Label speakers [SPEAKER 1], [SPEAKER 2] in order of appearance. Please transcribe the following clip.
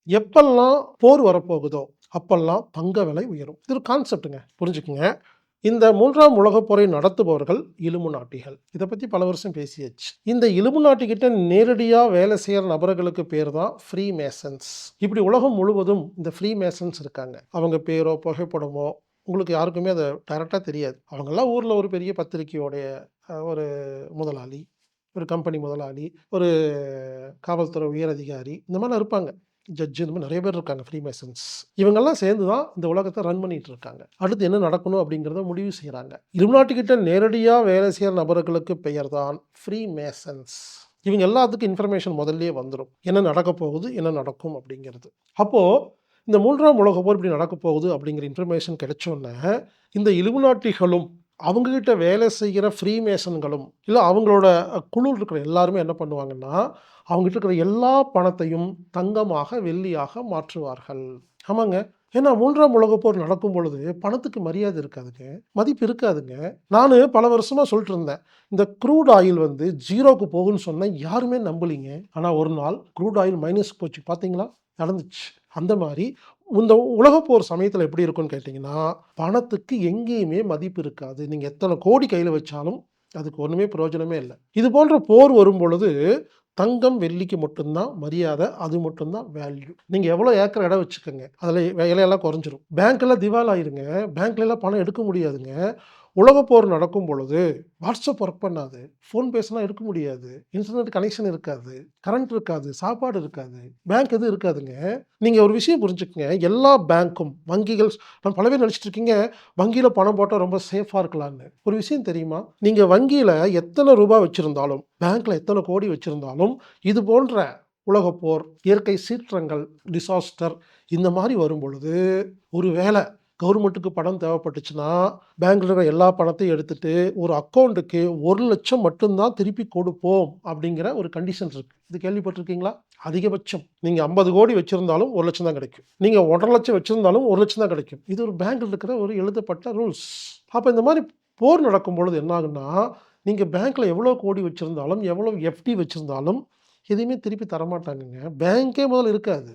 [SPEAKER 1] எப்பல்லாம் போர் வரப்போகுதோ, அப்பல்லாம் தங்க விலை உயரும். இது ஒரு கான்செப்ட்டுங்க. புரிஞ்சுக்கங்க. இந்த 3ஆம் உலகப் போரை நடத்துபவர்கள் இலுமினாட்டிகள். இத பத்தி பல வருஷம் பேசியாச்சு. இந்த இலுமினாட்டி கிட்ட நேரடியா வேலை செய்ற நபர்களுக்கு பேர் தான் ஃப்ரீ மேசன்ஸ். இப்படி உலகம் முழுவதும் இந்த ஃப்ரீ மேசன்ஸ் இருக்காங்க. அவங்க பேரோ, புகைப்படமோ உங்களுக்கு யாருக்குமே அது டைரக்ட்டா தெரியாது. அவங்கலாம் ஊர்ல ஒரு பெரிய பத்திரிக்கையோடைய ஒரு முதலாளி, ஒரு கம்பெனி முதலாளி, ஒரு காவல்துறை உயர் அதிகாரி இந்த மாரிலாம் இருப்பாங்க. ஜட்ஜ் இந்த மாரி நெறைய பேர் இருக்காங்க ஃப்ரீமேசன்ஸ். இவங்கலாம் சேர்ந்து தான் இந்த உலகத்த ரன் பண்ணிட்டு இருக்காங்க. அடுத்து என்ன நடக்கணும் அப்படிங்கிறத முடிவு செய்றாங்க. இலுமினாட்டி கிட்ட நேரடியா வேலை செய்ற நபர்களுக்கு பெயர் தான் ஃப்ரீமேசன்ஸ். இவங்க எல்லாத்துக்கும் இன்ஃபர்மேஷன் முதல்லயே வந்துரும். என்ன நடக்கப் போகுது, என்ன நடக்கும் அப்படிங்கிறது. அப்போ இந்த 3ஆம் உலகப் போர் இப்படி நடக்கப் போகுது அப்படிங்கிற இன்ஃபர்மேஷன் கிடைச்சோனே, இந்த இலுமினாட்டிகளும் அவங்க கிட்ட வேலை செய்கிற ஃப்ரீமேசன்களும், இல்ல அவங்களோட குழுல இருக்கிற எல்லாருமே என்ன பண்ணுவாங்கன்னா, அவங்ககிட்ட இருக்கிற எல்லா பணத்தையும் தங்கமாக, வெள்ளியாக மாற்றுவார்கள். ஆமாங்க. ஏன்னா 3ஆம் உலகப் போர் நடக்கும் பொழுது பணத்துக்கு மரியாதை இருக்காதுங்க. மதிப்பு இருக்காதுங்க. நானு பல வருஷமா சொல்லிட்டு இருந்தேன். இந்த க்ரூட் ஆயில் வந்து 0க்கு போகும்ன்னு சொன்னா யாருமே நம்பலீங்க. ஆனா ஒரு நாள் க்ரூட் ஆயில் மைனஸ்க்கு போச்சு பார்த்தீங்களா? நடந்துச்சு. அந்த மாரி இந்த உலகப் போர் சமயத்தில எப்படி இருக்கும்ன்னு கேட்டீங்கன்னா, பணத்துக்கு எங்கேயுமே மதிப்பு இருக்காது. நீங்க எத்தன கோடி கையில வச்சாலும் அதுக்கு ஒண்ணுமே பிரயோஜனமே இல்ல. இது போன்ற போர் வரும்பொழுது தங்கம், வெள்ளிக்கு மட்டும் தான் மரியாதை. அது மட்டும் தான் வேல்யூ. நீங்க எவ்வளோ ஏக்கர் இடம் வச்சுக்கங்க. அதில விலையெல்லாம் குறைஞ்சிரும். பேங்க்லாம் திவால் ஆயிருங்க. பேங்க்லலாம் பணம் எடுக்க முடியாதுங்க. உலகப் போர் நடக்கும் பொழுது WhatsApp ஒர்க் பண்ணாது. ஃபோன் பேசினா எடுக்க முடியாது. இன்டர்நெட் கனெக்ஷன் இருக்காது. கரண்ட் இருக்காது. சாப்பாடு இருக்காது. பேங்க் எதுவும் இருக்காதுங்க. நீங்க ஒரு விஷயம் புரிஞ்சுக்கங்க. எல்லா பேங்க்கும், வங்கிகள் பல பேர் நெனச்சுட்டு இருக்கீங்க, வங்கியில பணம் போட்டா ரொம்ப சேஃபா இருக்கலான்னு. ஒரு விஷயம் தெரியுமா? நீங்க வங்கியில எத்தன ரூபா வச்சிருந்தாலும், பேங்க்ல எத்தன கோடி வச்சிருந்தாலும், இது போன்ற உலகப்போர், இயற்கை சீற்றங்கள், டிசாஸ்டர் இந்த மாரி வரும்பொழுது, ஒரு வேள கவர்மெண்ட்டுக்கு பணம் தேவைப்பட்டுச்சுன்னா, பேங்க்ல இருக்கிற எல்லா பணத்தையும் எடுத்துட்டு, ஒரு அக்கவுண்டுக்கு 1,00,000 மட்டும் தான் திருப்பி கொடுப்போம் அப்படிங்கிற ஒரு கண்டிஷன் இருக்கு. இது கேள்விப்பட்டிருக்கீங்களா? அதிகபட்சம். நீங்க 50,00,00,000 வச்சிருந்தாலும் 1,00,000 தான் கிடைக்கும். நீங்க 1,50,000 வச்சிருந்தாலும் 1,00,000 தான் கிடைக்கும். இது ஒரு பேங்க்ல இருக்கிற ஒரு எழுதப்பட்ட ரூல்ஸ். அப்ப இந்த மாரி போர் நடக்கும்பொழுது என்ன ஆகும்னா, நீங்க பேங்க்ல எவ்வளோ கோடி வச்சிருந்தாலும், எவ்வளோ எஃப்டி வச்சிருந்தாலும், எதையுமே திருப்பி தரமாட்டாங்கங்க. பேங்க்கே முதல்ல இருக்காது.